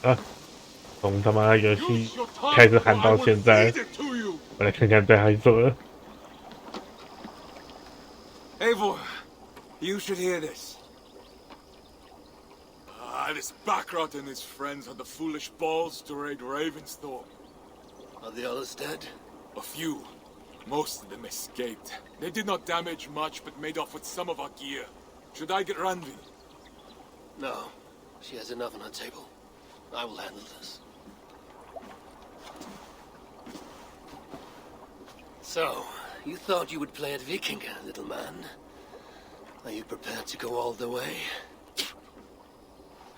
啊，从他妈游戏开始喊到现在，我来看看对他说了。Eivor, you should hear this. This Backrot and his friends had the foolish balls to raid Ravensthorpe. Are the others dead? A few. Most of them escaped. They did not damage much, but made off with some of our gear. Should I get Randvi? No. She has enough on her table. I will handle this. So, you thought you would play at Vikinga, little man? Are you prepared to go all the way?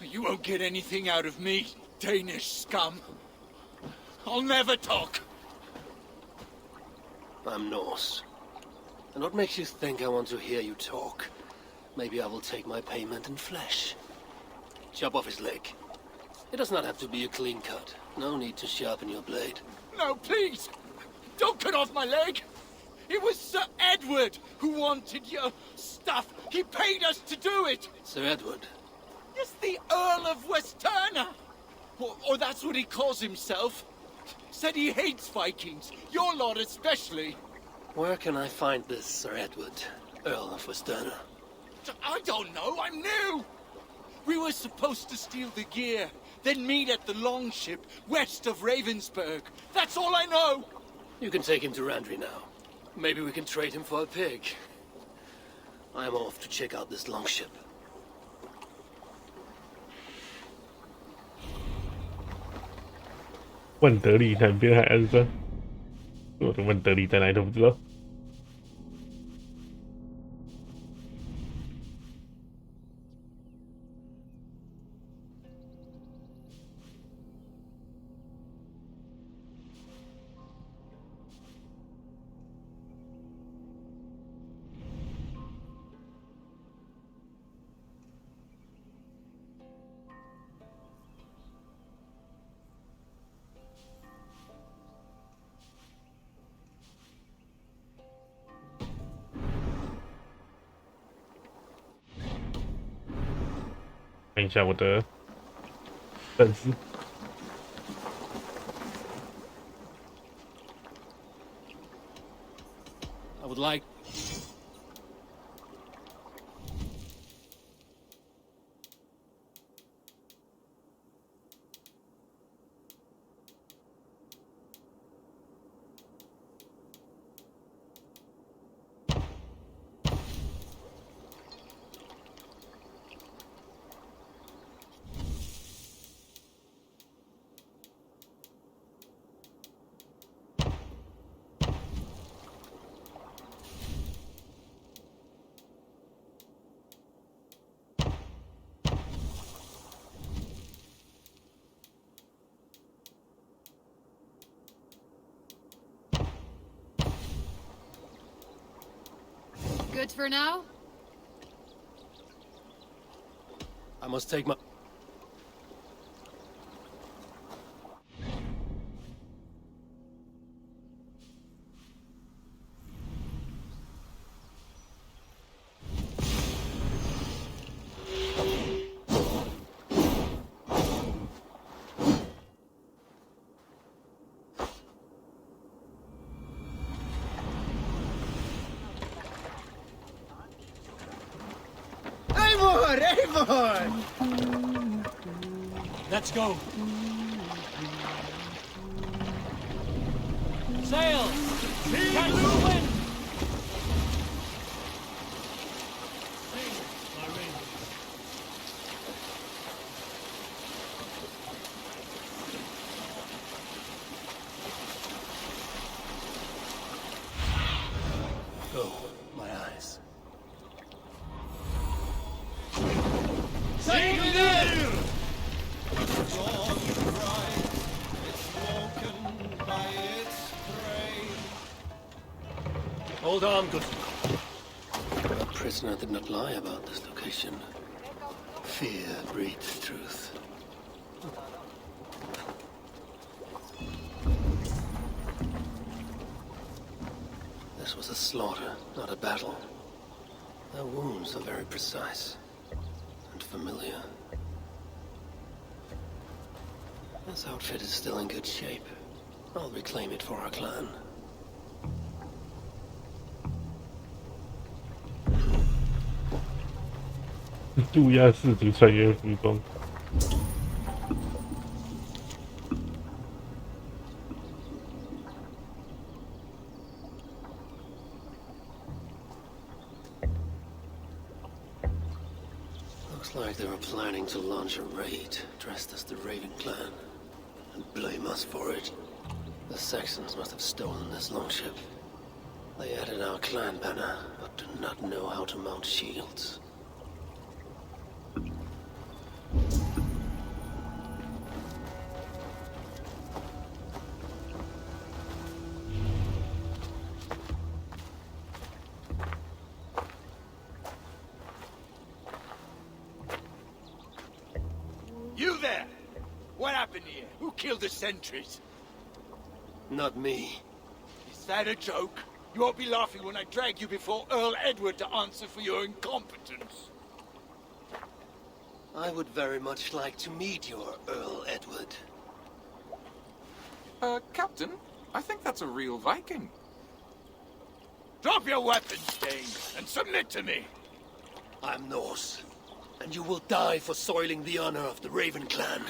You won't get anything out of me, Danish scum. I'll never talk. I'm Norse. And what makes you think I want to hear you talk? Maybe I will take my payment in flesh. Chop off his leg. It does not have to be a clean cut. No need to sharpen your blade. No, please! Don't cut off my leg! It was Sir Edward who wanted your stuff. He paid us to do it! Sir Edward? Yes, the Earl of Westerna! Or that's what he calls himself. Said he hates Vikings, your lot especially. Where can I find this Sir Edward, Earl of Westerna? I don't know, I'm new! We were supposed to steal the gear, then meet at the longship west of Ravensburg. That's all I know! You can take him to Randvi now. Maybe we can trade him for a pig. I'm off to check out this longship. 万德里南边海岸上，我的万德里在哪里都不知道。看一下我的粉丝。I would like... Good for now? I must take my... Eivor! Let's go. Sail! Catch the wind! Go, my eyes. Take me there! Hold on, good. A prisoner did not lie about this location. Fear breeds truth. This was a slaughter, not a battle. Their wounds are very precise and familiar. This outfit is still in good shape. I'll reclaim it for our clan. 渡鸦氏族穿越服装。Looks like they were planning to launch a raid, dressed as the Raven clan, and blame us for it. The Saxons must have stolen this longship. They added our clan banner, but do not know how to mount shields. You there! What happened here? Who killed the sentries? Not me. Is that a joke? You won't be laughing when I drag you before Earl Edward to answer for your incompetence. I would very much like to meet your Earl Edward. Captain, I think that's a real Viking. Drop your weapons, Dane, and submit to me. I'm Norse, and you will die for soiling the honor of the Raven clan.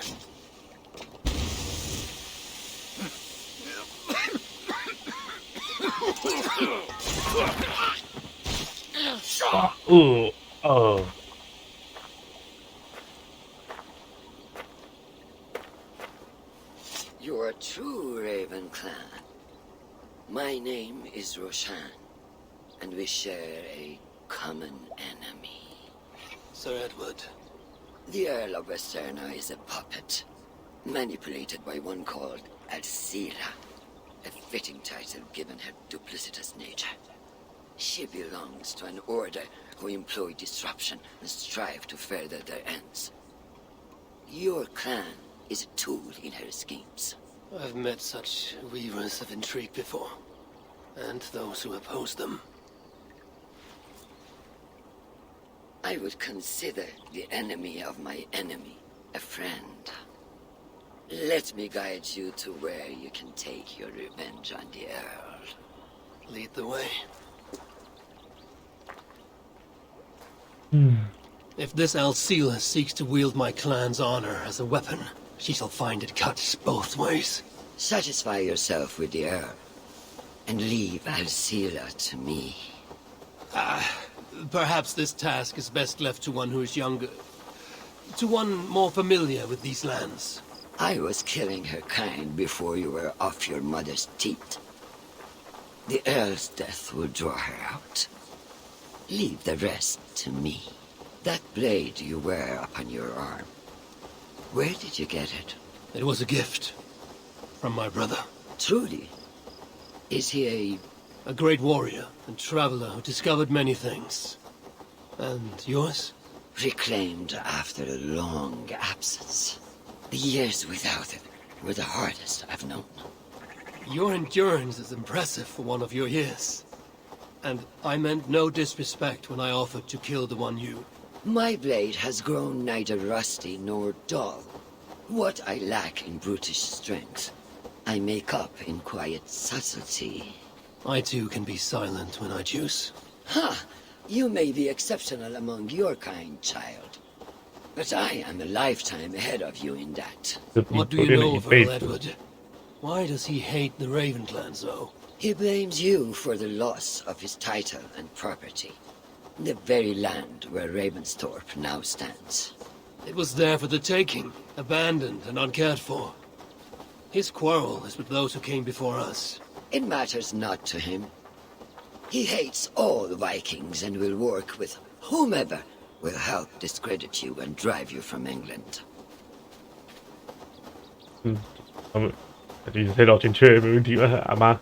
You are true, Raven clan. My name is Roshan, and we share a common enemy. Sir Edward. The Earl of Westerna is a puppet, manipulated by one called Alcira, a fitting title given her duplicitous nature. She belongs to an order who employ disruption and strive to further their ends. Your clan is a tool in her schemes. I've met such weavers of intrigue before, and those who oppose them. I would consider the enemy of my enemy a friend. Let me guide you to where you can take your revenge on the Earl. Lead the way. If this Alcila seeks to wield my clan's honor as a weapon, she shall find it cuts both ways. Satisfy yourself with the Earl, and leave Alcila to me. Perhaps this task is best left to one who is younger. To one more familiar with these lands. I was killing her kind before you were off your mother's teat. The Earl's death will draw her out. Leave the rest to me. That blade you wear upon your arm, where did you get it? It was a gift. From my brother. Truly? Is he a great warrior and traveler who discovered many things. And yours? reclaimed after a long absence? The years without it were the hardest I've known. Your endurance is impressive for one of your years. And I meant no disrespect when I offered to kill the one you... My blade has grown neither rusty nor dull. What I lack in brutish strength, I make up in quiet subtlety. I too can be silent when I choose. Ha! You may be exceptional among your kind, child. But I am a lifetime ahead of you in that. What do you know of Earl Edward? Why does he hate the Raven clan so? He blames you for the loss of his title and property. The very land where Ravensthorpe now stands. It was there for the taking, abandoned and uncared for. His quarrel is with those who came before us. It matters not to him. He hates all Vikings and will work with whomever will help discredit you and drive you from England. 你可以道歉确没问题吧，阿妈。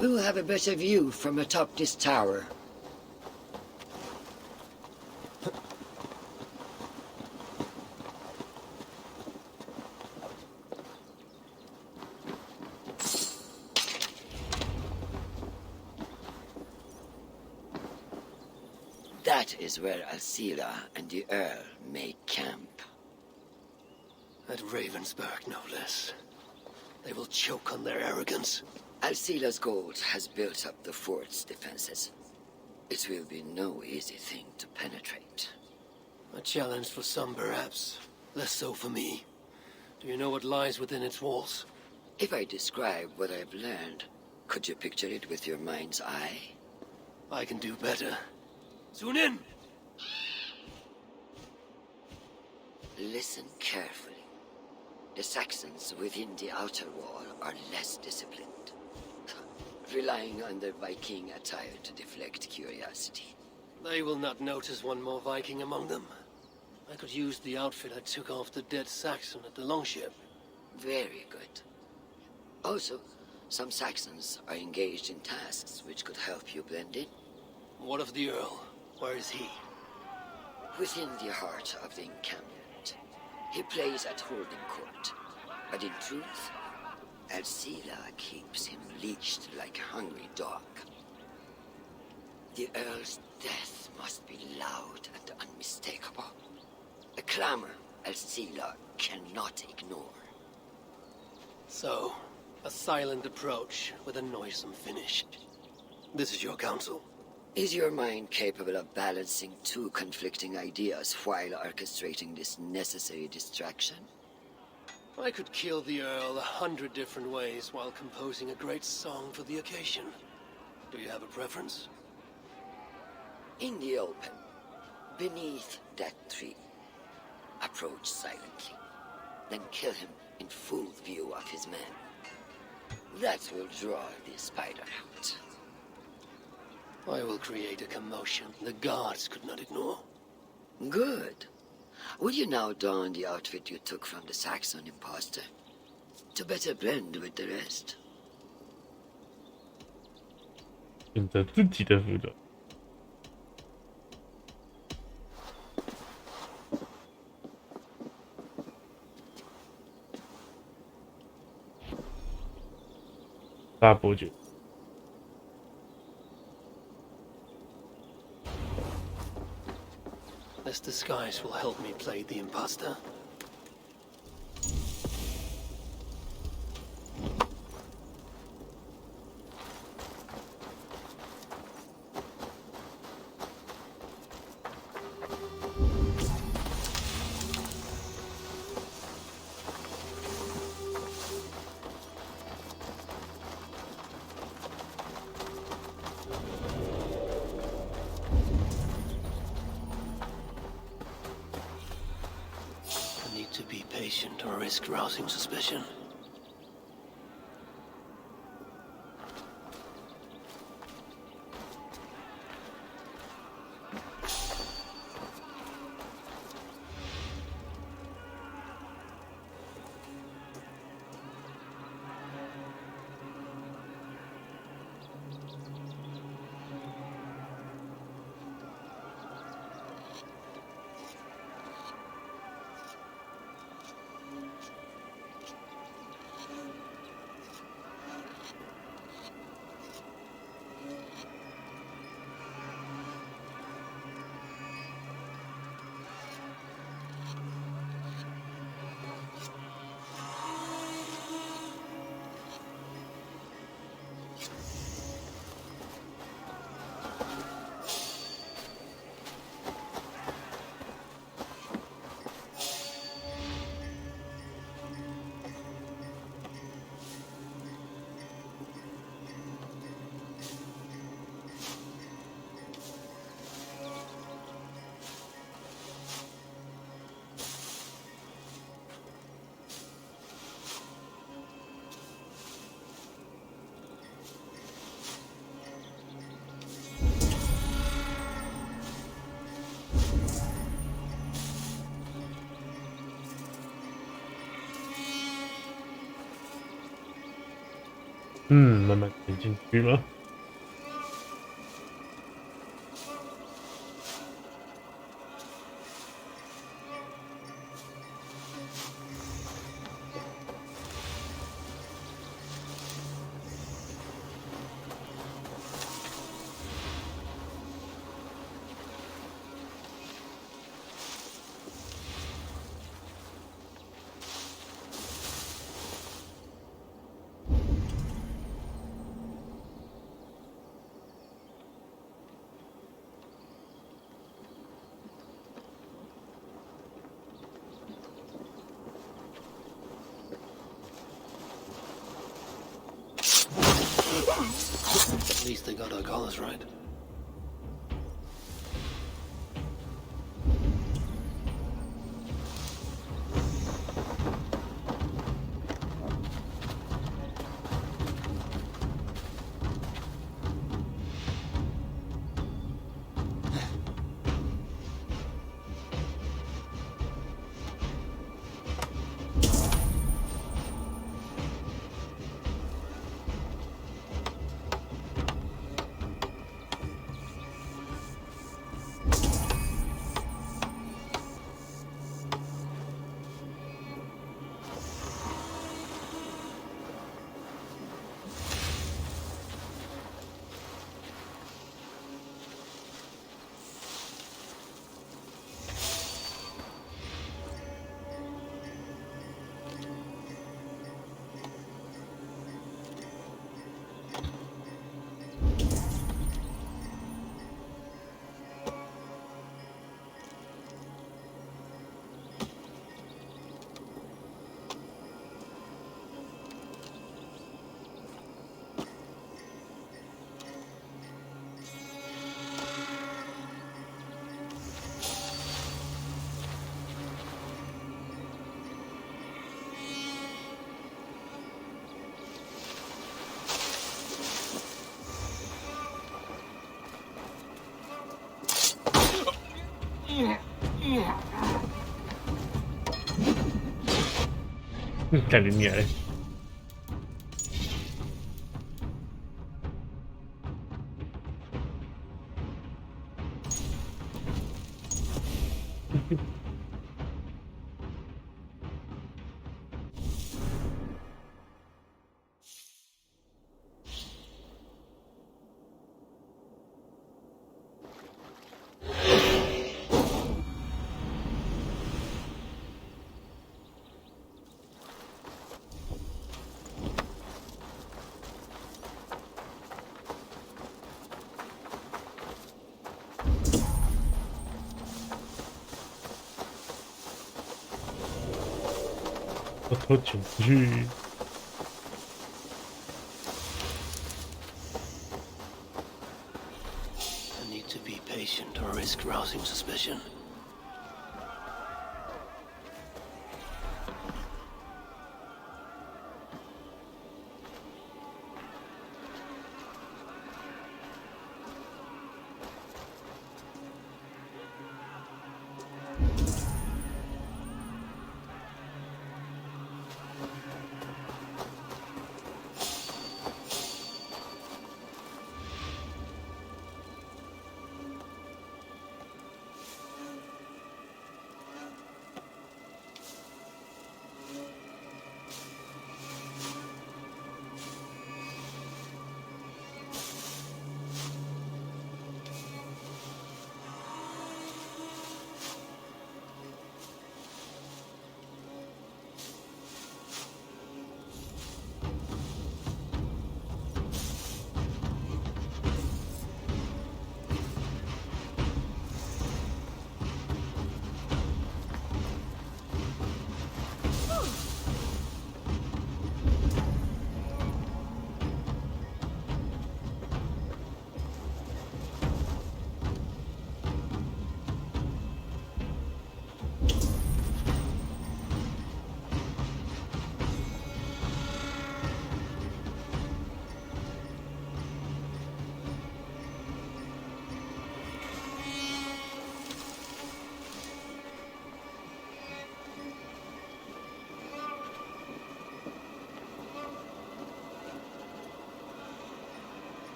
We will have a better view from atop this tower. That is where Alcila and the Earl may camp. At Ravensburg, no less. They will choke on their arrogance. Alcila's gold has built up the fort's defenses. It will be no easy thing to penetrate. A challenge for some, perhaps. Less so for me. Do you know what lies within its walls? If I describe what I've learned, could you picture it with your mind's eye? I can do better. Soon in! Listen carefully. The Saxons within the outer wall are less disciplined, relying on their Viking attire to deflect curiosity. They will not notice one more Viking among them. I could use the outfit I took off the dead Saxon at the longship. Very good. Also, some Saxons are engaged in tasks which could help you blend in. What of the Earl? Where is he? Within the heart of the encampment. He plays at holding court, but in truth, Alcila keeps him leashed like a hungry dog. The Earl's death must be loud and unmistakable. A clamor Alcila cannot ignore. So, a silent approach with a noisome finish. This is your counsel. Is your mind capable of balancing two conflicting ideas while orchestrating this necessary distraction? I could kill the Earl 100 different ways while composing a great song for the occasion. Do you have a preference? In the open, beneath that tree. Approach silently, then kill him in full view of his men. That will draw the spider out. I will create a commotion the guards could not ignore. Good. Will you now don the outfit you took from the Saxon imposter? To better blend with the rest. 选择自己的服装。大伯爵。This disguise will help me play the imposter. To be patient or risk rousing suspicion.嗯，慢慢点进去了。At least they got our colors right. Cả đến nhẹ đấy. Tô de... I need to be patient or risk rousing suspicion.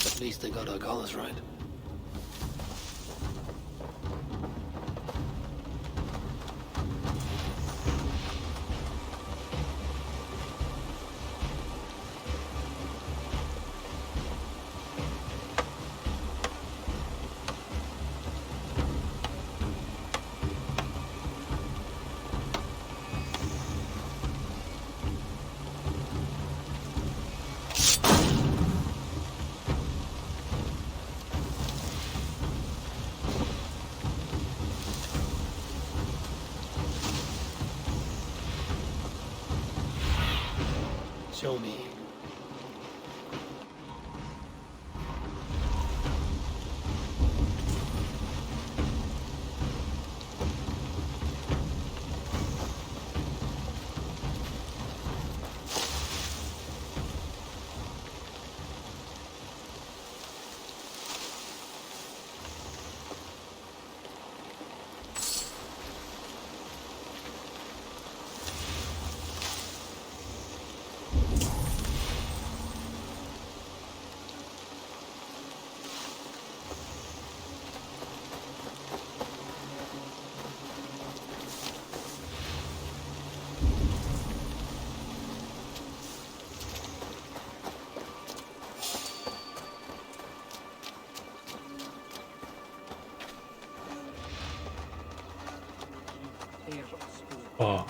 At least they got our colors right. Show me. Oh.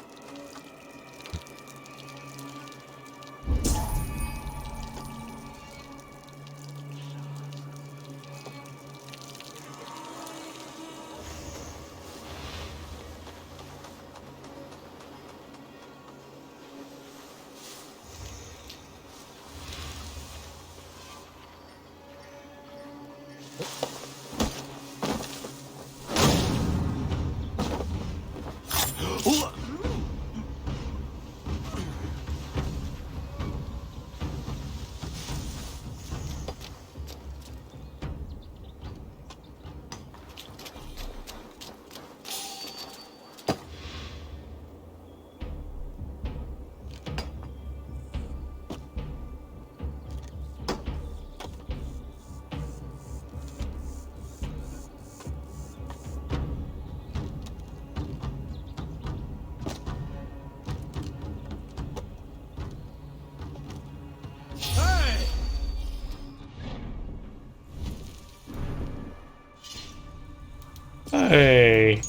Hey.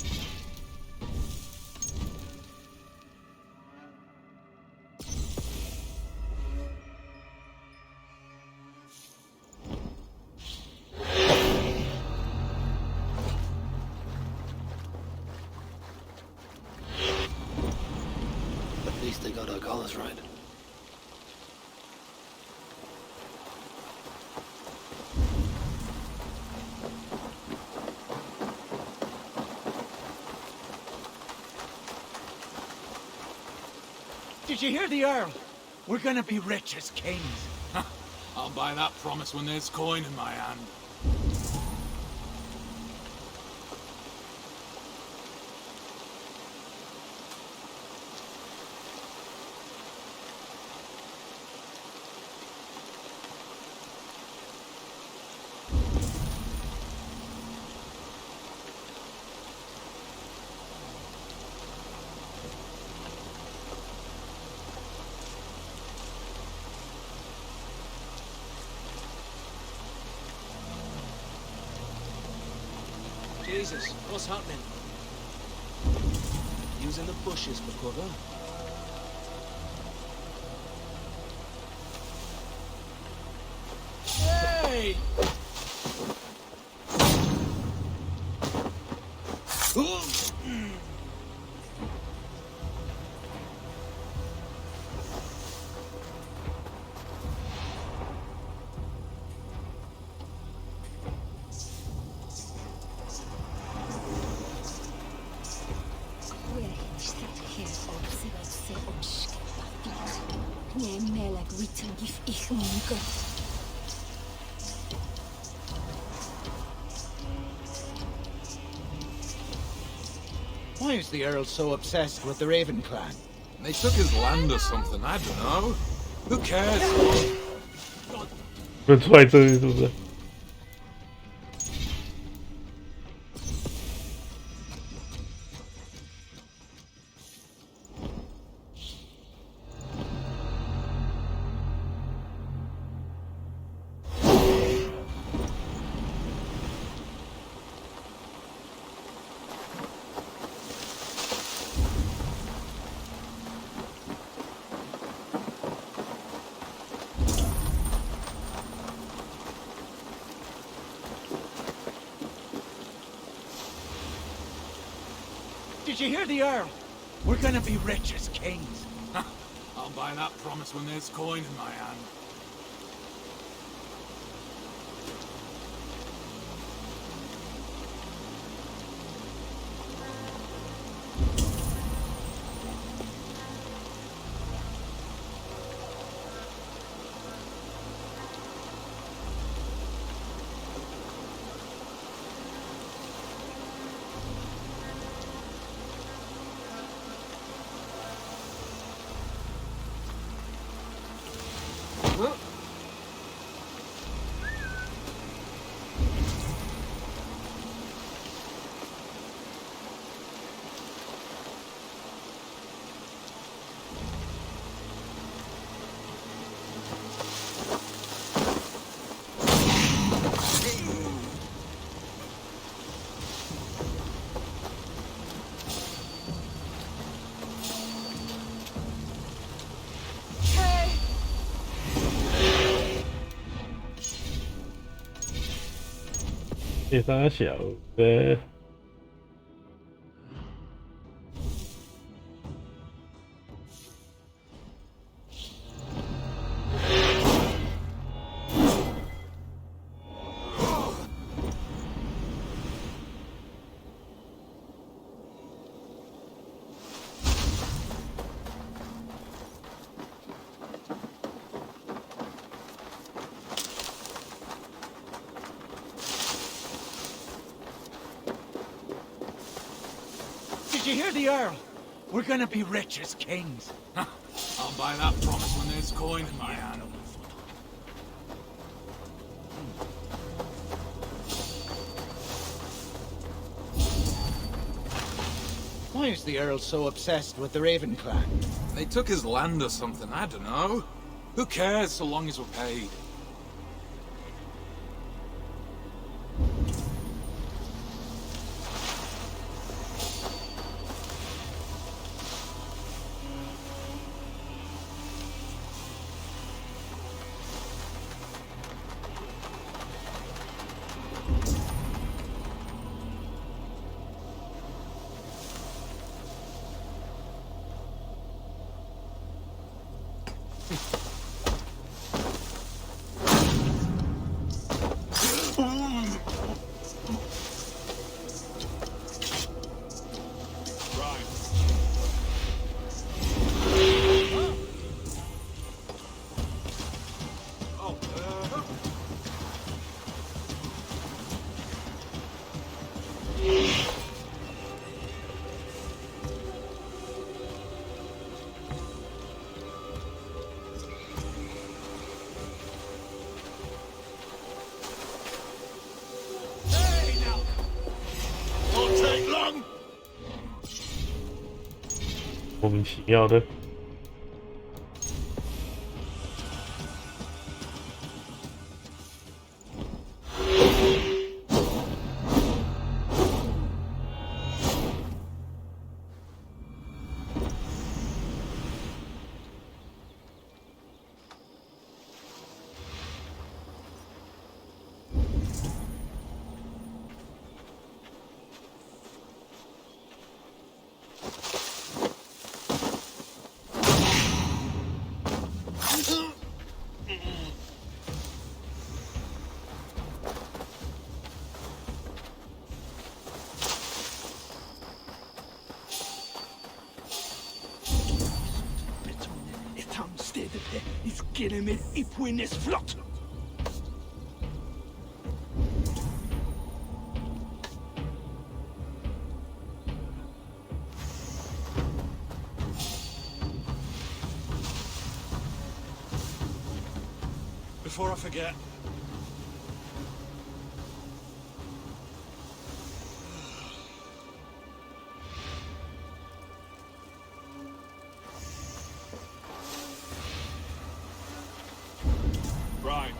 At least they got our colors right. Did you hear the Earl? We're gonna be rich as kings. I'll buy that promise when there's coin in my hand. Jesus, what's happening? Using the bushes for cover? Hey! Why is the Earl so obsessed with the Raven clan? They took his land or something, I don't know. Who cares? 不出来这里是不是？Did you hear the Earl? We're gonna be rich as kings. I'll buy that promise when there's coin in my hand.这啥小的？Did you hear the Earl? We're gonna be rich as kings. I'll buy that promise when there's coin in my hand. Why is the Earl so obsessed with the Raven clan? They took his land or something, I don't know. Who cares so long as we're paid? long. 莫名其妙的。Before I forget. Right.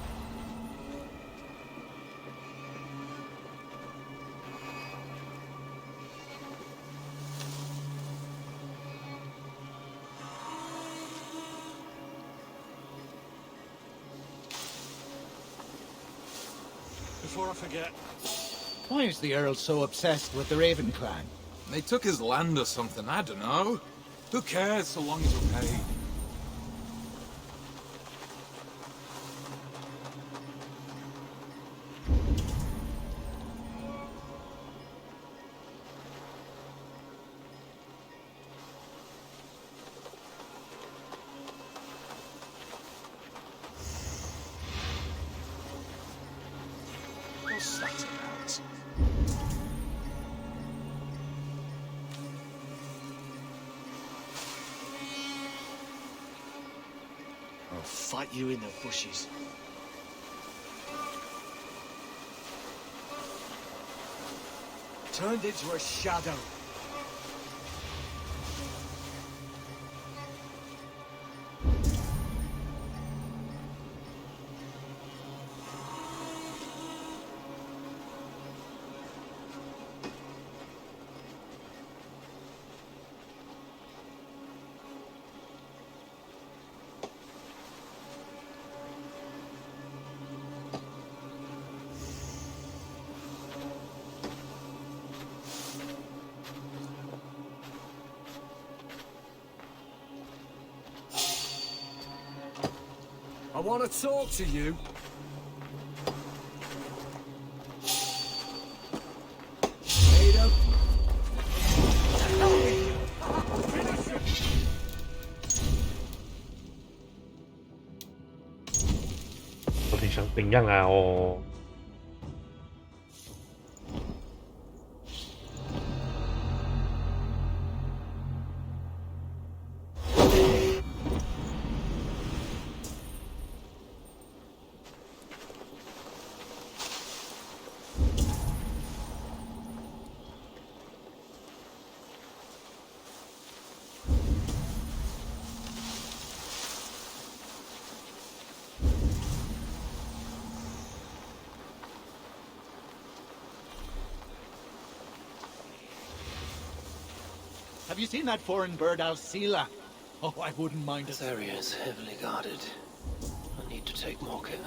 Before I forget. Why is the Earl so obsessed with the Raven clan? They took his land or something, I don't know. Who cares so long as we're paid? fight you in the bushes. Turned into a shadow. I want to talk to you. Ada. 到底想怎样啊？哦。Have you seen that foreign bird, Alcila? Oh, I wouldn't mind This a... area is heavily guarded. I need to take more care.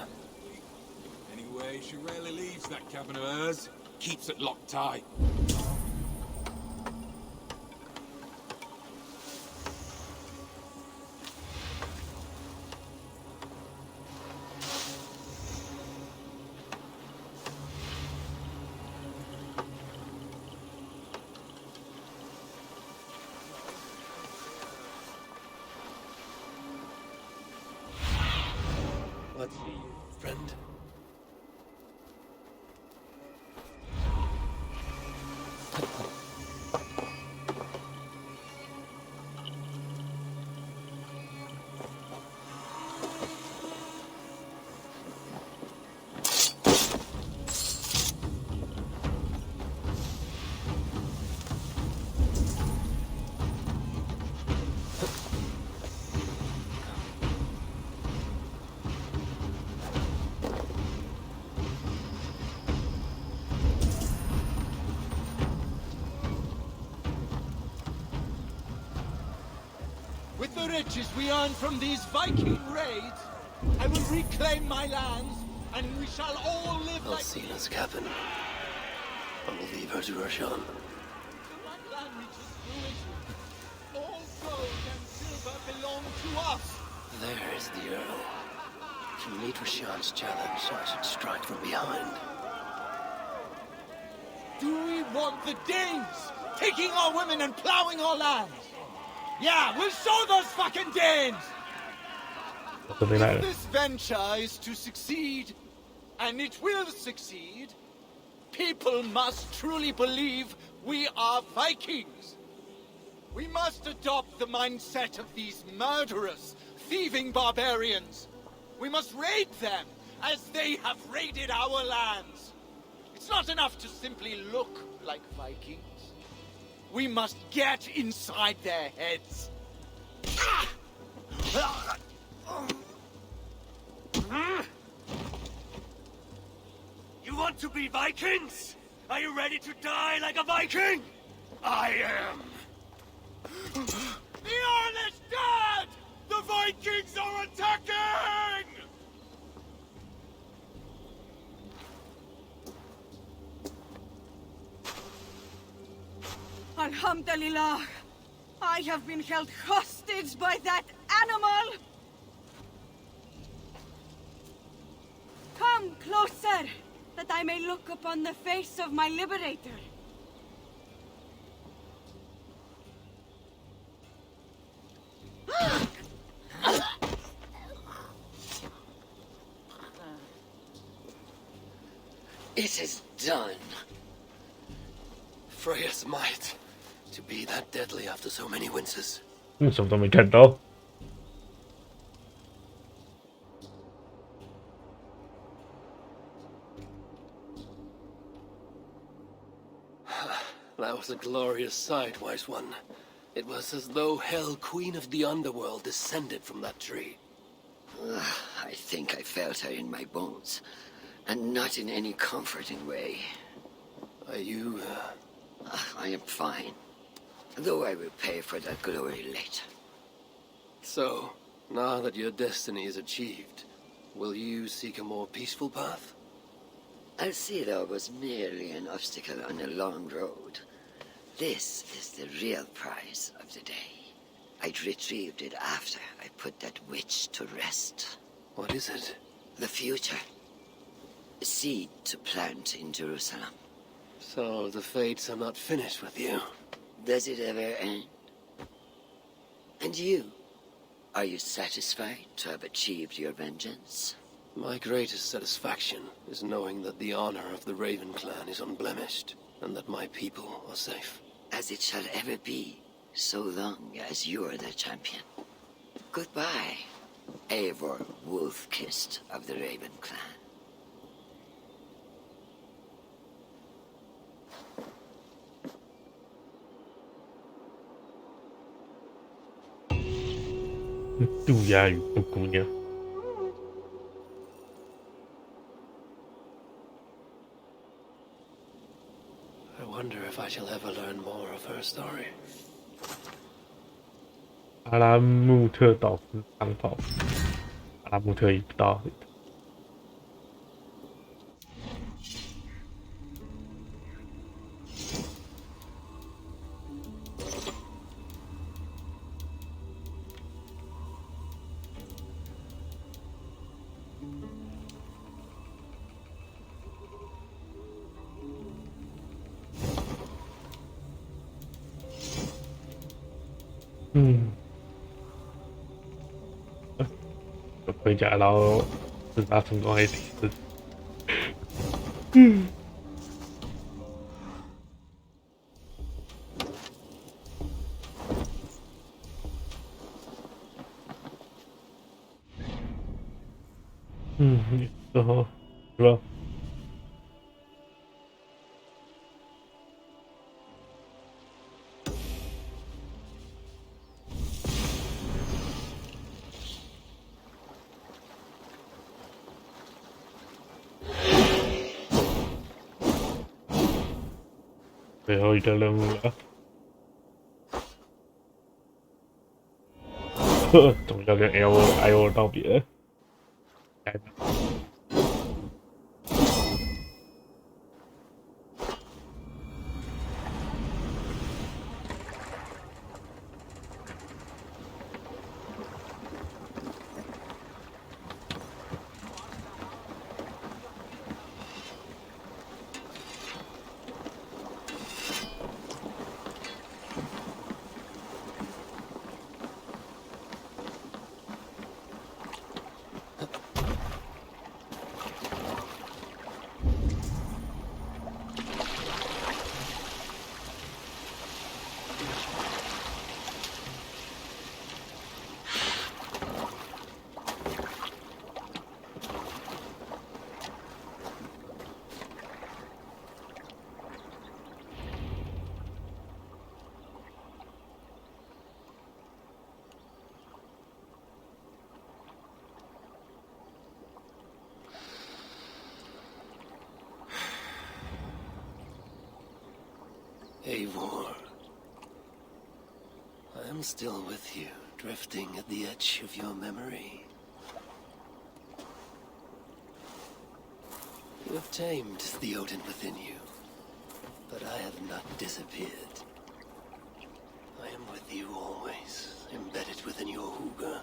Anyway, she rarely leaves that cabin of hers. Keeps it locked tight. What, friend? With the riches we earn from these Viking raids, I will reclaim my lands, and we shall all live like... Alcina's cabin. I will leave her to her Sean. The white land reaches fruition. All gold and silver belong to us. There is the Earl. If you meet Rashan's challenge, I should strike from behind. Do we want the Danes taking our women and plowing our lands? Yeah, we'll show those fucking Danes! Something like If that. this venture is to succeed, and it will succeed, people must truly believe we are Vikings. We must adopt the mindset of these murderous, thieving barbarians. We must raid them as they have raided our lands. It's not enough to simply look like Vikings. We must get inside their heads. You want to be Vikings? Are you ready to die like a Viking? I am. The Earl is dead! The Vikings are attacking! Alhamdulillah, I have been held hostage by that animal! Come closer, that I may look upon the face of my liberator. It is done. Freya's might to be that deadly after so many winters. 什么都没看到。was a glorious sight, wise one. It was as though Hell, queen of the underworld, descended from that tree. I think I felt her in my bones, and not in any comforting way. Are you, I am fine, though I will pay for that glory later. So, now that your destiny is achieved, will you seek a more peaceful path? Alcira was merely an obstacle on a long road. This is the real prize of the day. I retrieved it after I put that witch to rest. What is it? The future. A seed to plant in Jerusalem. So the fates are not finished with you. Does it ever end? And you? Are you satisfied to have achieved your vengeance? My greatest satisfaction is knowing that the honor of the Raven clan is unblemished, and that my people are safe. As it shall ever be, so long as you are the champion. Goodbye, Eivor Wolf-Kissed of the Raven clan.渡鸦与布姑娘。I wonder if I shall ever learn more of her story. 阿拉木特导师长跑，阿拉木特一道。回家，然后自杀成功还提示。然后是吧？最后一个任务了，总要跟 L 道别。来吧。Eivor, I am still with you, drifting at the edge of your memory. You have tamed the Odin within you, but I have not disappeared. I am with you always, embedded within your hooga.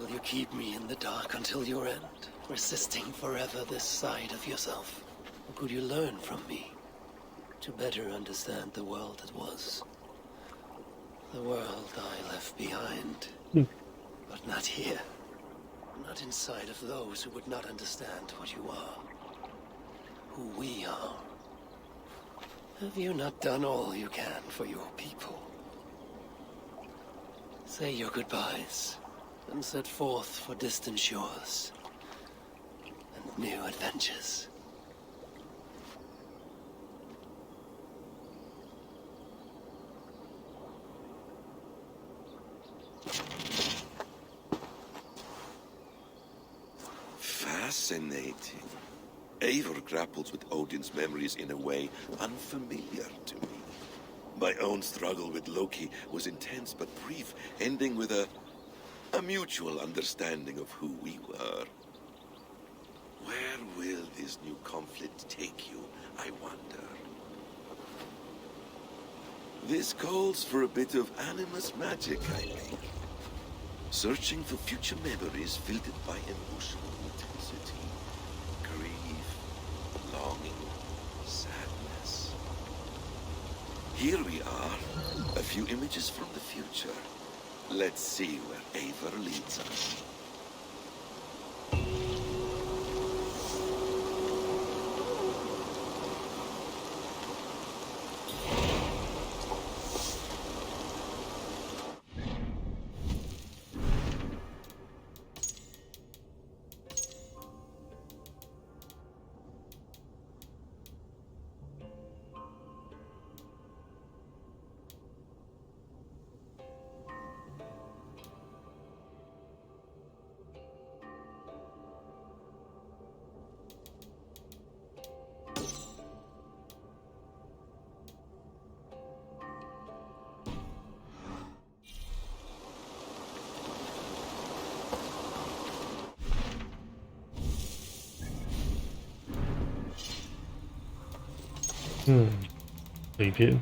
Will you keep me in the dark until your end, resisting forever this side of yourself? Or could you learn from me? To better understand the world that was. The world I left behind. But not here. Not inside of those who would not understand what you are. Who we are. Have you not done all you can for your people? Say your goodbyes, and set forth for distant shores. And new adventures. Fascinating. Eivor grapples with Odin's memories in a way unfamiliar to me. My own struggle with Loki was intense but brief, ending with a mutual understanding of who we were. Where will this new conflict take you, I wonder? This calls for a bit of animus magic, I think. Searching for future memories filtered by emotional intensity, grief, longing, sadness. Here we are, a few images from the future. Let's see where Eivor leads us.嗯，这一片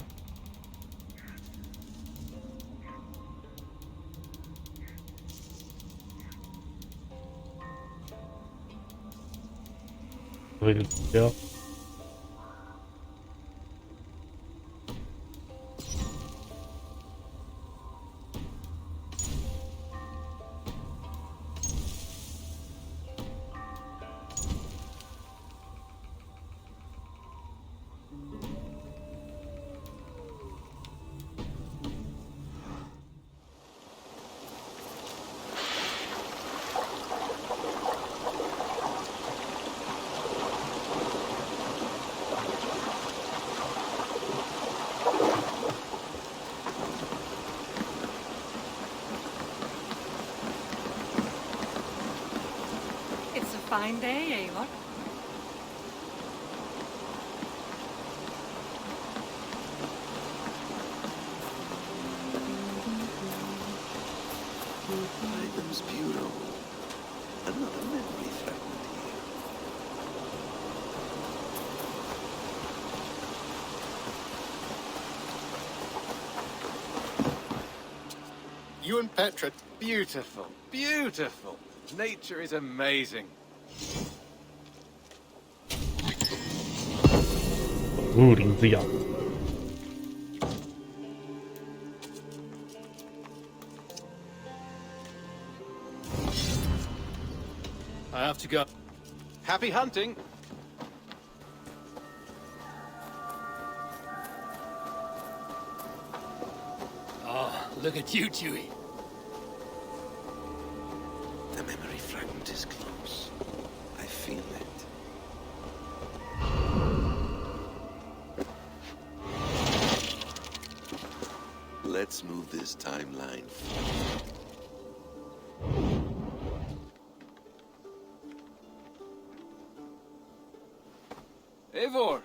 会的指标。It's a fine day, Eivor. Items Bureau. Another memory fragment here. You and Petra, beautiful, beautiful. Nature is amazing. 物灵之咬。I have to go. Happy hunting. Ah, look at you, Chewie. The memory fragment is close. I feel it. Let's move this timeline forward. Eivor,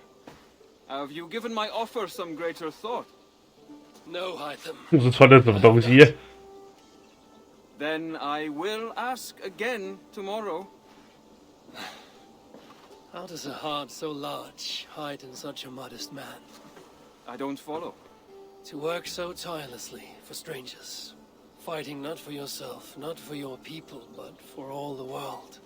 have you given my offer some greater thought? No, Hytham. 这是穿的什么东西？ Then I will ask again tomorrow. How does a heart so large hide in such a modest man? I don't follow. To work so tirelessly for strangers, fighting not for yourself, not for your people, but for all the world.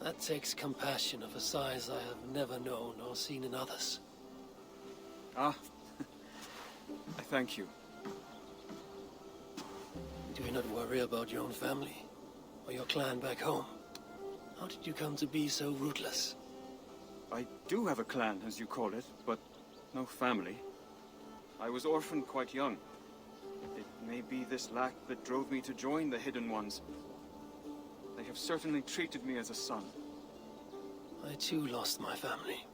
That takes compassion of a size I have never known or seen in others. Ah, I thank you. Do you not worry about your own family? Or your clan back home? How did you come to be so rootless? I do have a clan, as you call it, but no family. I was orphaned quite young. It may be this lack that drove me to join the Hidden Ones. They have certainly treated me as a son. I too lost my family.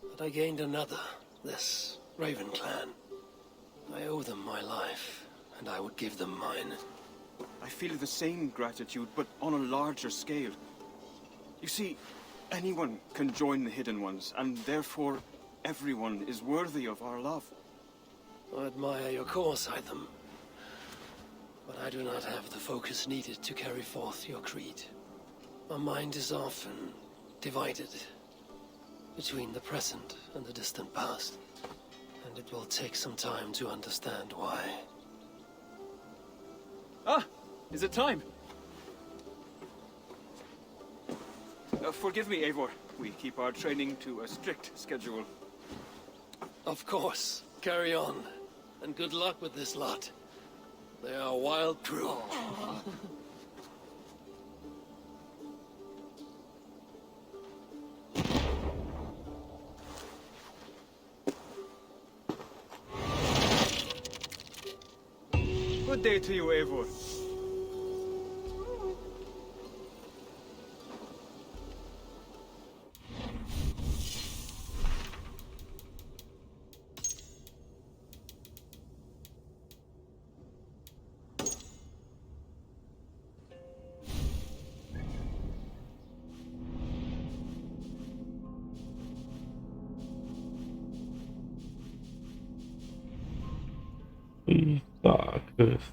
But I gained another, this Raven clan. I owe them my life, and I would give them mine. I feel the same gratitude, but on a larger scale. You see, anyone can join the Hidden Ones, and therefore everyone is worthy of our love. I admire your cause, Hytham, but I do not have the focus needed to carry forth your creed. My mind is often divided between the present and the distant past, and it will take some time to understand why. Ah! Is it time? Forgive me, Eivor. We keep our training to a strict schedule. Of course. Carry on. And good luck with this lot. They are a wild crew. Good day to you, Eivor. Darkest.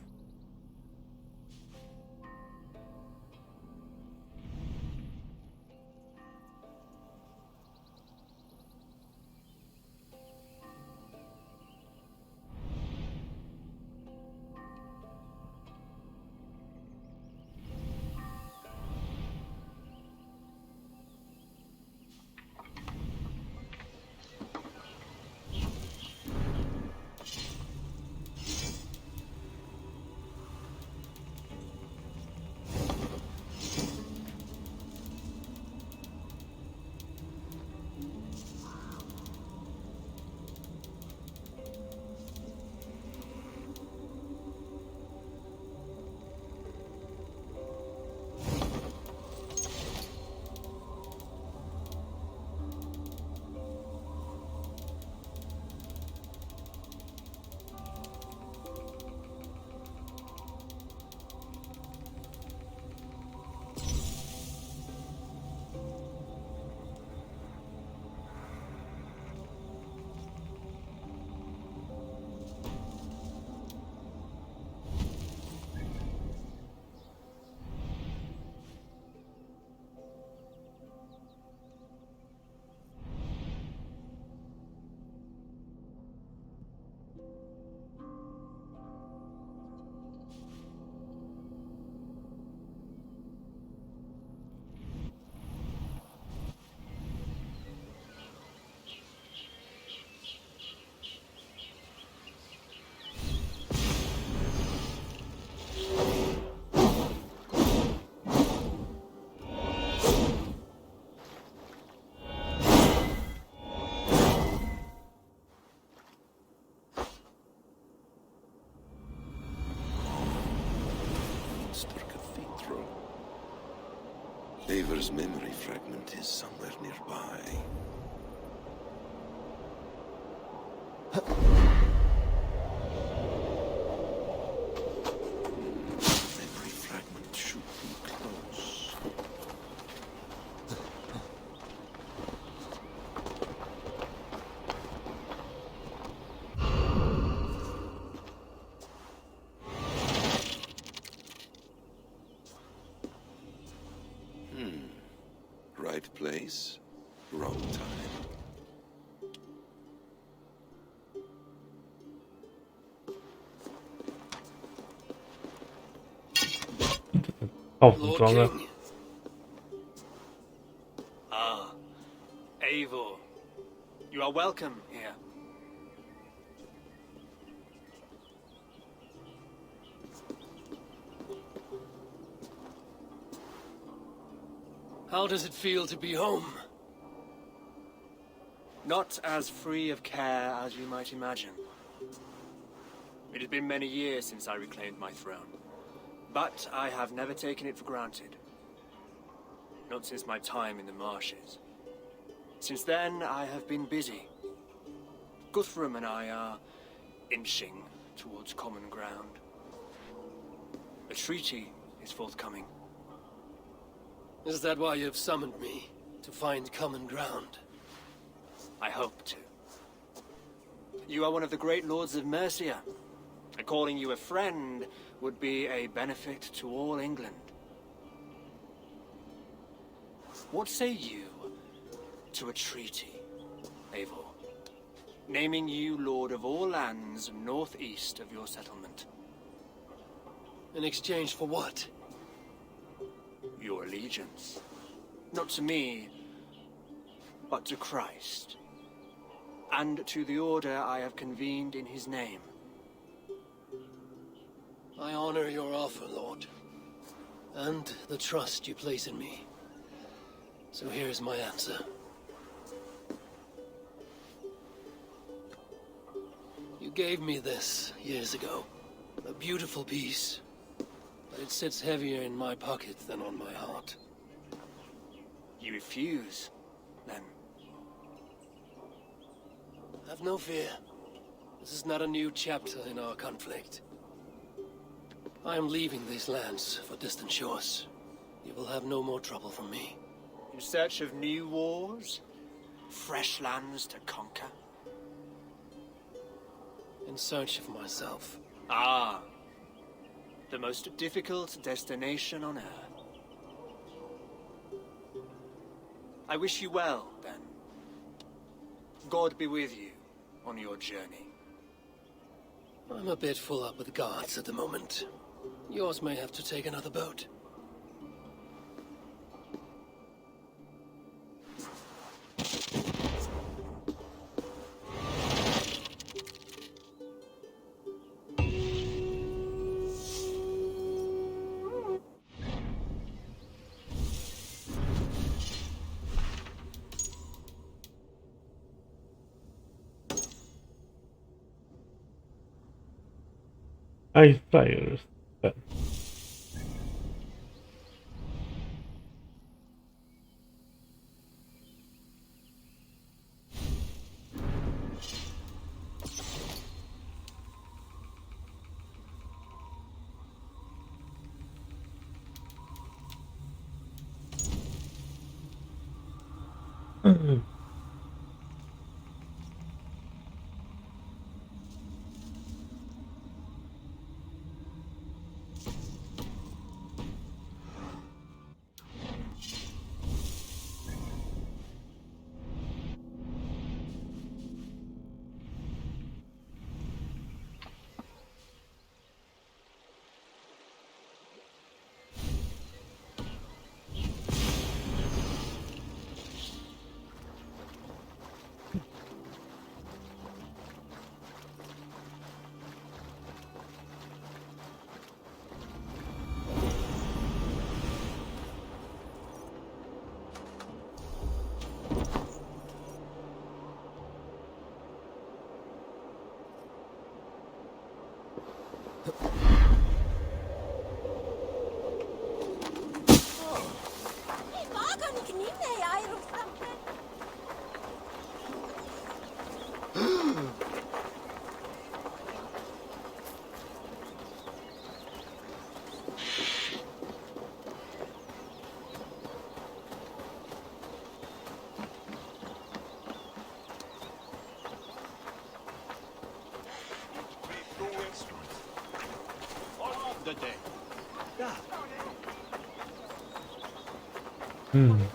Eivor's memory fragment is somewhere nearby. Memory fragment should be close. Right place, wrong time. Lord King. Ah, Eivor. You are welcome here. How does it feel to be home? Not as free of care as you might imagine. It has been many years since I reclaimed my throne, but I have never taken it for granted. Not since my time in the marshes. Since then, I have been busy. Guthrum and I are inching towards common ground. A treaty is forthcoming. Is that why you've summoned me? To find common ground? I hope to. You are one of the great lords of Mercia. And calling you a friend would be a benefit to all England. What say you to a treaty, Eivor? Naming you lord of all lands northeast of your settlement. In exchange for what? Your allegiance. Not to me, but to Christ. And to the order I have convened in his name. I honor your offer, Lord. And the trust you place in me. So here's my answer. You gave me this years ago. A beautiful piece. But it sits heavier in my pocket than on my heart. You refuse, then? Have no fear. This is not a new chapter in our conflict. I am leaving these lands for distant shores. You will have no more trouble from me. In search of new wars? Fresh lands to conquer? In search of myself. Ah. The most difficult destination on Earth. I wish you well, then. God be with you on your journey. I'm a bit full up with guards at the moment. Yours may have to take another boat.埃塞尔斯。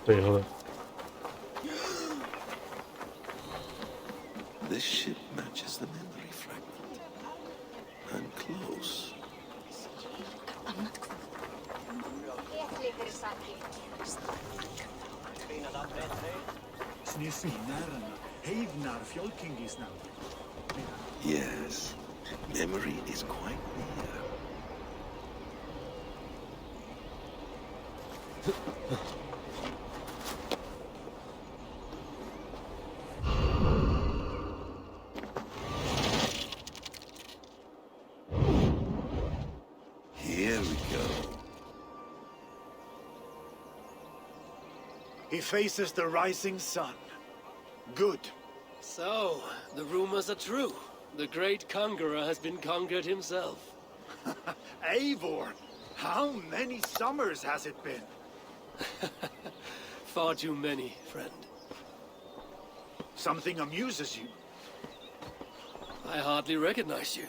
最后的。This ship matches the memory fragment. I'm close. Yes, memory is quite near. Here we go. He faces the rising sun. Good. So, the rumors are true. The great conqueror has been conquered himself. Eivor, How many summers has it been? Far too many, friend. Something amuses you. I hardly recognize you.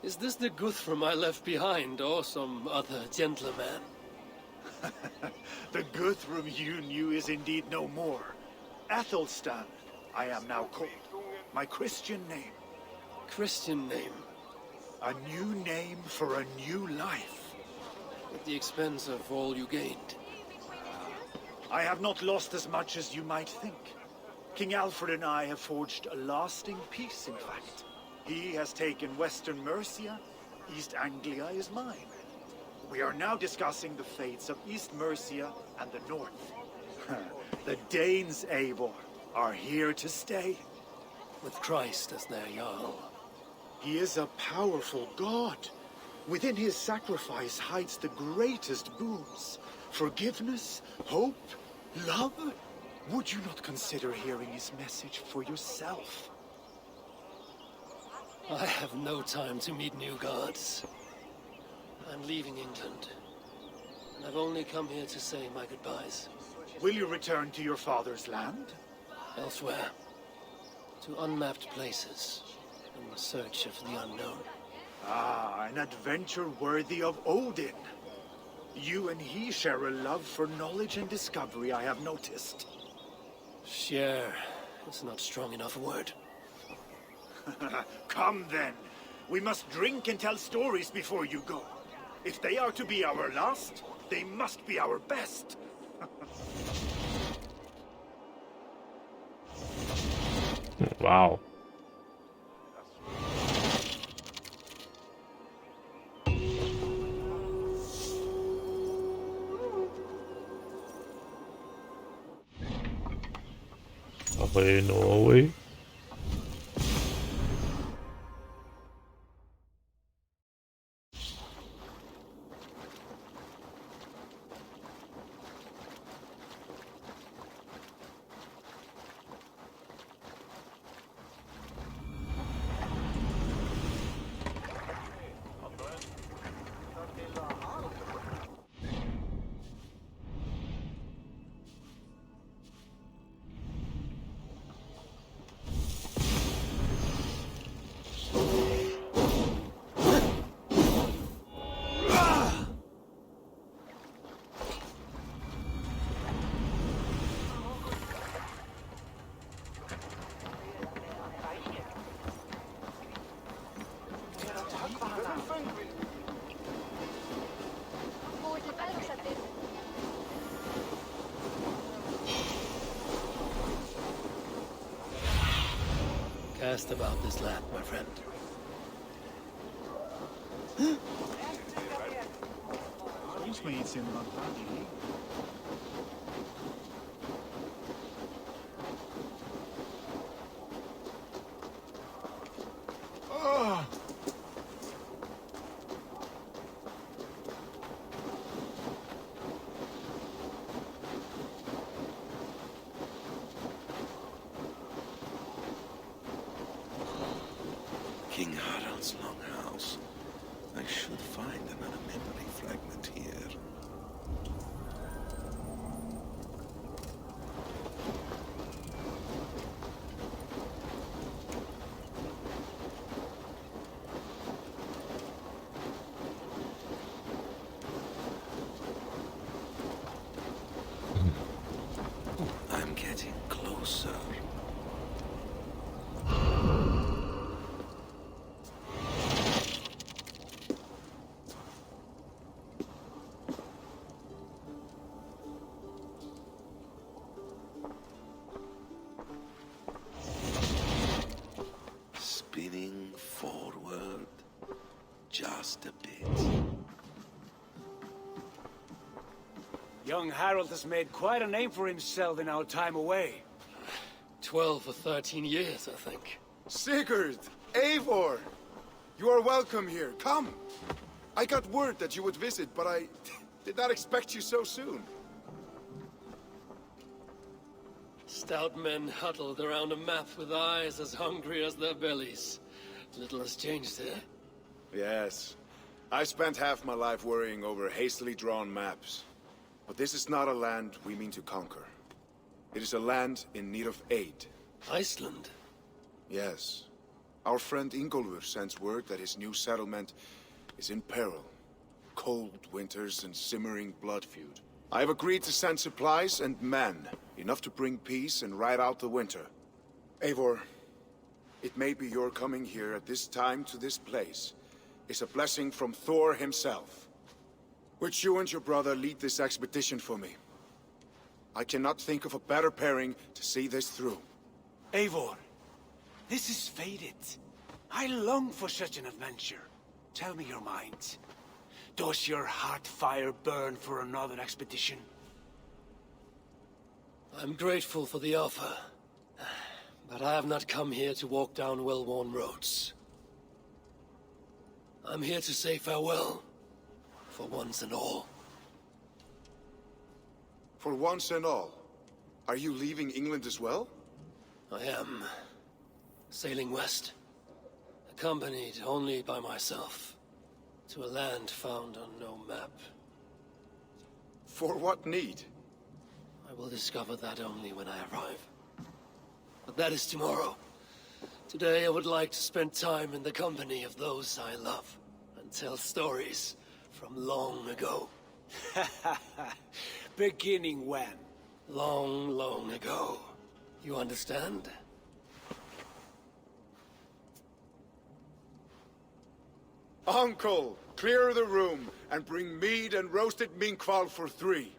Is this the Guthrum I left behind, or some other gentleman? The Guthrum you knew is indeed no more. Athelstan, I am now called. My Christian name. Christian name? A new name for a new life. At the expense of all you gained. I have not lost as much as you might think. King Alfred and I have forged a lasting peace, in fact. He has taken Western Mercia. East Anglia is mine. We are now discussing the fates of East Mercia and the North. The Danes, Eivor, are here to stay. With Christ as their Jarl. He is a powerful god. Within his sacrifice hides the greatest boons. Forgiveness, hope, love. Would you not consider hearing his message for yourself? I have no time to meet new gods. I'm leaving England. And I've only come here to say my goodbyes. Will you return to your father's land? Elsewhere. To unmapped places. In search of the unknown. Ah, an adventure worthy of Odin. You and he share a love for knowledge and discovery, I have noticed. Share is not strong enough a word. Come then. We must drink and tell stories before you go. If they are to be our last, they must be our best. Wow.回挪威。Cast about this land, my friend. King Harald's longhouse. I should find another memory fragment here. I'm getting closer. Spinning forward just a bit. Young Harold has made quite a name for himself in our time away. 12 or 13 years, I think. Sigurd! Eivor! You are welcome here. Come! I got word that you would visit, but I did not expect you so soon. Stout men huddled around a map with eyes as hungry as their bellies. Little has changed here. Yes. I spent half my life worrying over hastily drawn maps. But this is not a land we mean to conquer. It is a land in need of aid. Iceland? Yes. Our friend Ingólfur sends word that his new settlement is in peril. Cold winters and simmering blood feud. I have agreed to send supplies and men, enough to bring peace and ride out the winter. Eivor, it may be your coming here at this time to this place is a blessing from Thor himself. Would you and your brother lead this expedition for me? I cannot think of a better pairing to see this through. Eivor, this is fated. I long for such an adventure. Tell me your mind. Does your heart fire burn for another expedition? I'm grateful for the offer. But I have not come here to walk down well-worn roads. I'm here to say farewell. For once and all. For once and all? Are you leaving England as well? I am. Sailing west. Accompanied only by myself. To a land found on no map. For what need? I will discover that only when I arrive. But that is tomorrow. Today I would like to spend time in the company of those I love. And tell stories from long ago. Beginning when? Long, long ago. You understand? Uncle, clear the room and bring mead and roasted minkwal for 3.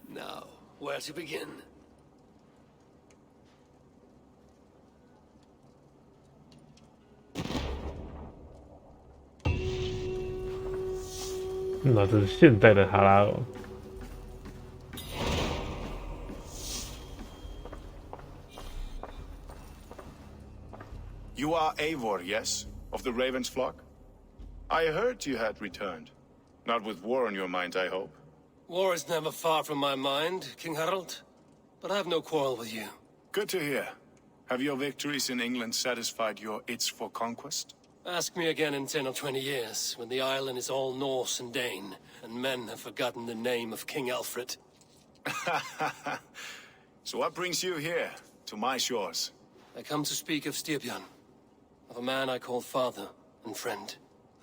Now, where to begin?那这是现在的哈拉哦。You are Eivor, yes? Of the Raven's flock? I heard you had returned. Not with war on your mind, I hope. War is never far from my mind, King Harald. But I have no quarrel with you. Good to hear. Have your victories in England satisfied your itch for conquest? Ask me again in 10 or 20 years, when the island is all Norse and Dane, and men have forgotten the name of King Alfred. So what brings you here, to my shores? I come to speak of Styrbjörn, of a man I call father and friend.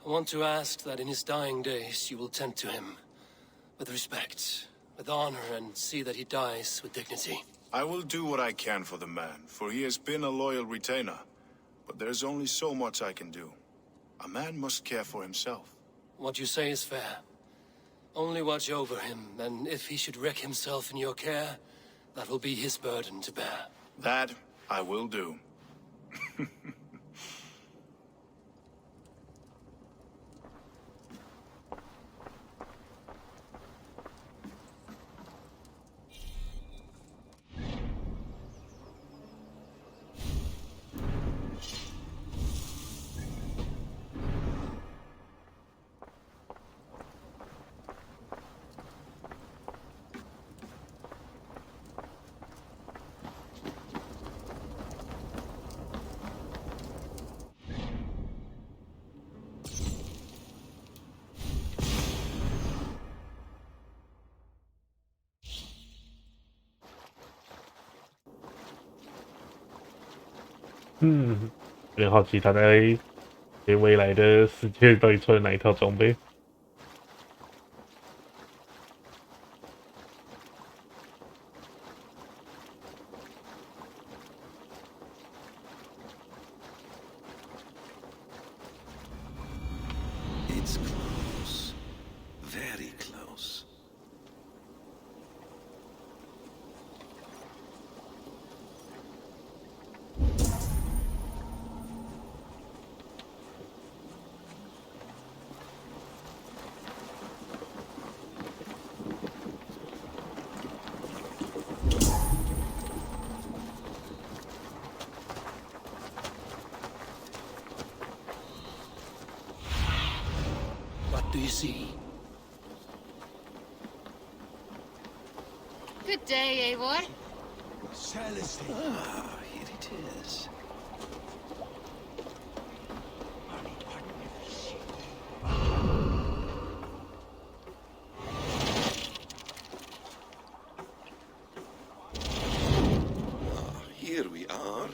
I want to ask that in his dying days you will tend to him, with respect, with honor, and see that he dies with dignity. I will do what I can for the man, for he has been a loyal retainer. But there's only so much I can do. A man must care for himself. What you say is fair. Only watch over him, and if he should wreck himself in your care, that will be his burden to bear. That I will do.有点好奇他在未来的世界到底穿了哪一套装备。It's close. Very close. What do you see? Good day, Eivor. Celestine. Ah, here it is. Here we are.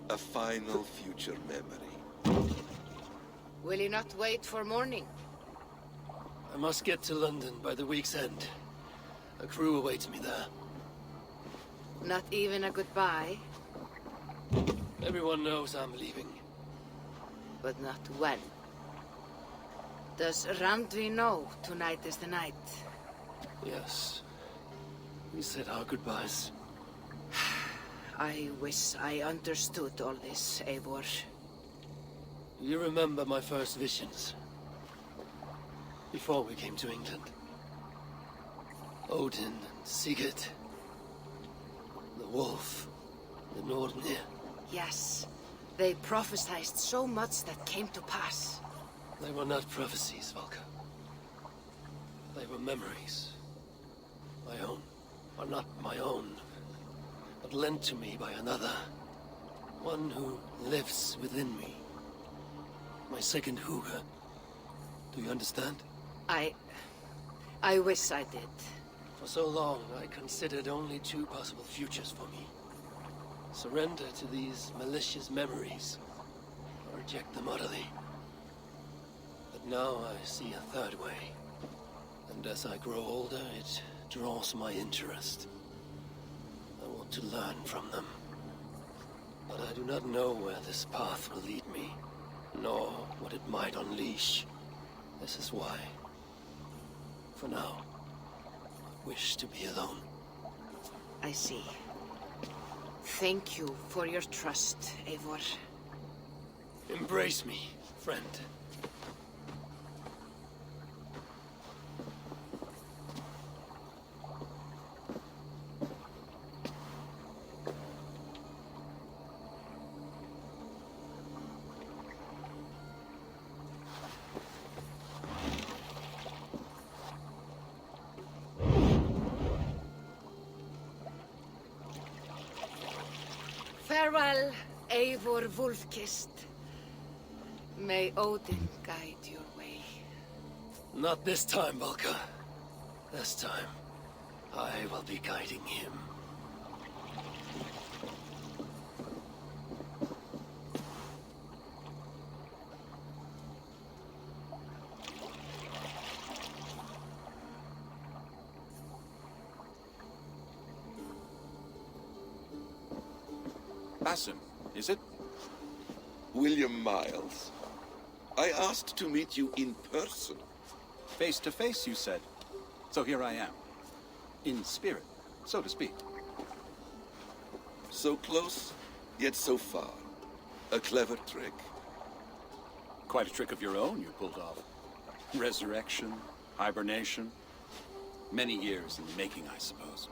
A final future memory. Will you not wait for morning? I must get to London by the week's end. A crew awaits me there. Not even a goodbye, Everyone knows I'm leaving. but not when. Does Randvi know tonight is the night? Yes. We said our goodbyes. I wish I understood all this, Eivor. You remember my first visions? Before we came to England. Odin and Sigurd. The wolf. The Nordnir. Yes, they prophesied so much that came to pass. They were not prophecies, Valka. They were memories. My own. Or not my own. But lent to me by another. One who lives within me. My second Huga. Do you understand? I wish I did. For so long, I considered only two possible futures for me. Surrender to these malicious memories, or reject them utterly. But now I see a third way. And as I grow older, it draws my interest. I want to learn from them. But I do not know where this path will lead me, nor what it might unleash. This is why, for now, I wish to be alone. I see. Thank you for your trust, Eivor. Embrace me, friend. Farewell, Eivor Wolfkist. May Odin guide your way. Not this time, Valka. This time, I will be guiding him. Basim, is it? William Miles. I asked to meet you in person. Face to face, you said. So here I am. In spirit, so to speak. So close, yet so far. A clever trick. Quite a trick of your own you pulled off. Resurrection, hibernation. Many years in the making, I suppose.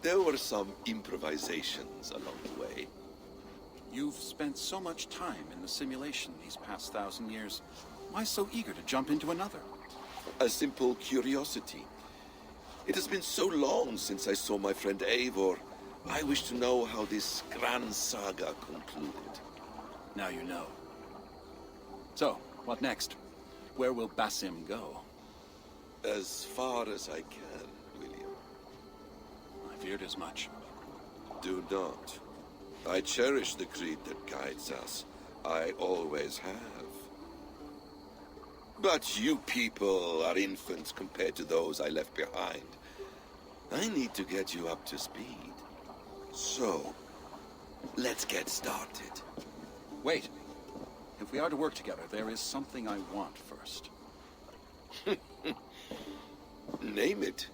There were some improvisations along the way. You've spent so much time in the simulation these past 1,000 years. Why so eager to jump into another? A simple curiosity. It has been so long since I saw my friend Eivor. I wish to know how this grand saga concluded. Now you know. So, what next? Where will Basim go? As far as I can, William. I feared as much. Do not. I cherish the creed that guides us. I always have. But you people are infants compared to those I left behind. I need to get you up to speed. So, let's get started. Wait. If we are to work together, there is something I want first. Name it.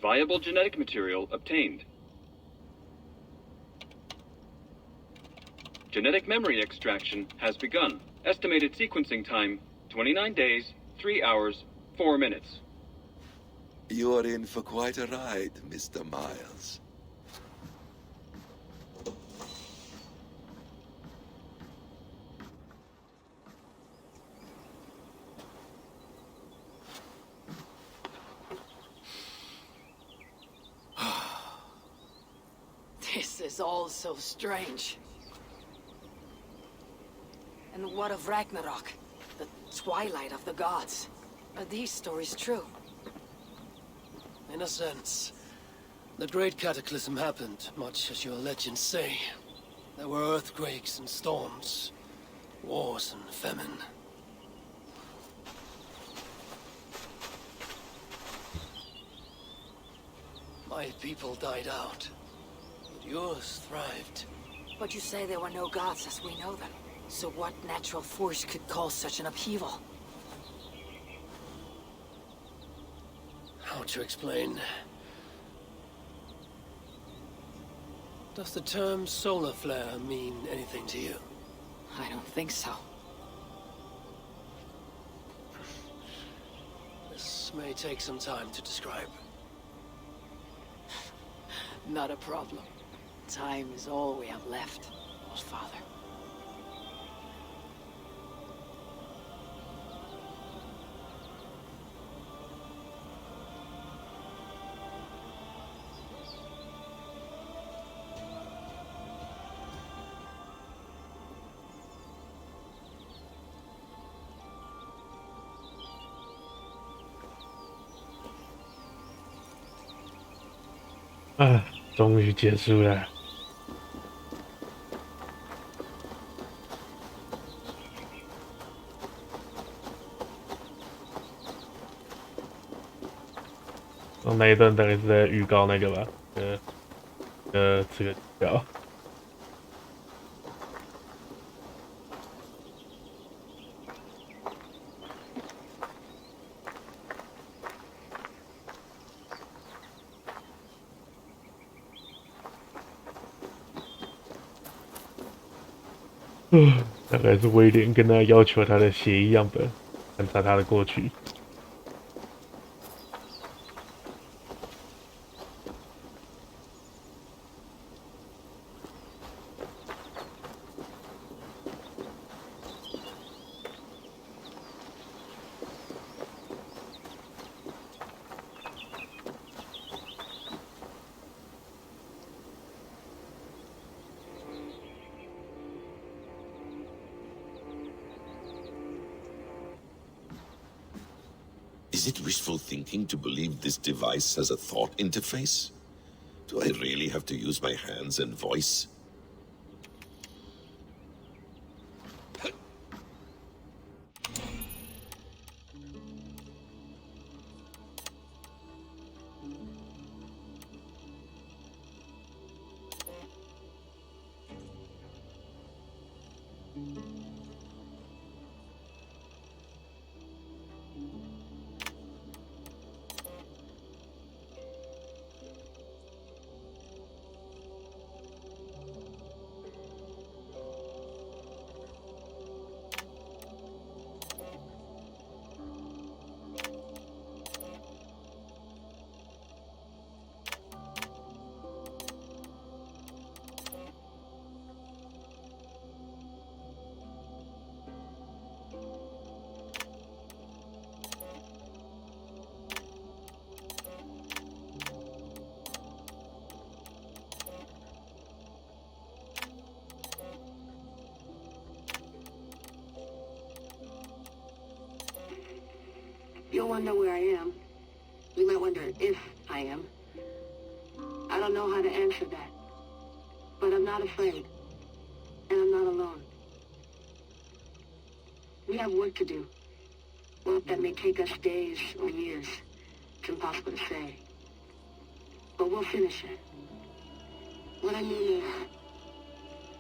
Viable genetic material obtained. Genetic memory extraction has begun. Estimated sequencing time, 29 days, 3 hours, 4 minutes. You are in for quite a ride, Mr. Miles. This is all so strange. And what of Ragnarok? The twilight of the gods? Are these stories true? In a sense. The Great Cataclysm happened, much as your legends say. There were earthquakes and storms, wars and famine. My people died out, but yours thrived. But you say there were no gods as we know them. So what natural force could cause such an upheaval? How to explain? Does the term solar flare mean anything to you? I don't think so. This may take some time to describe. Not a problem. Time is all we have left, old father.啊，终于结束了。那一段大概是在预告那个吧，这个表。大概是威廉跟他要求他的协议样本，观察他的过去。Is it wishful thinking to believe this device has a thought interface? Do I really have to use my hands and voice? You'll wonder where I am. You might wonder if I am. I don't know how to answer that. But I'm not afraid. And I'm not alone. We have work to do. Work that may take us days or years. It's impossible to say. But we'll finish it. What I mean is,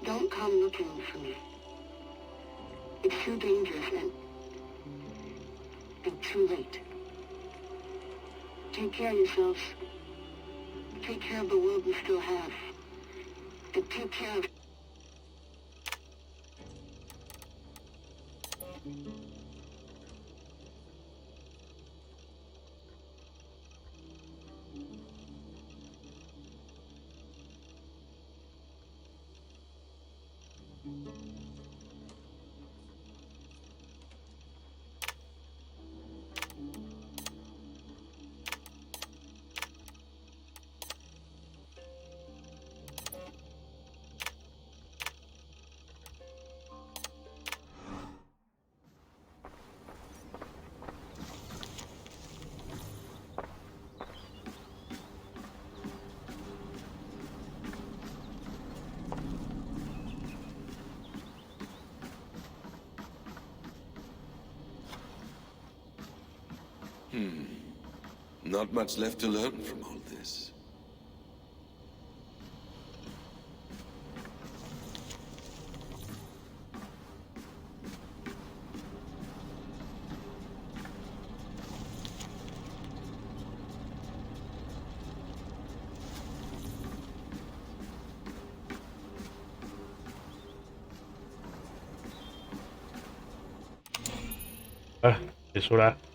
don't come looking for me. It's too dangerous and too late. Take care of yourselves. Take care of the world we still have. And take care of... Not much left to learn from all this. Ah, 结束了。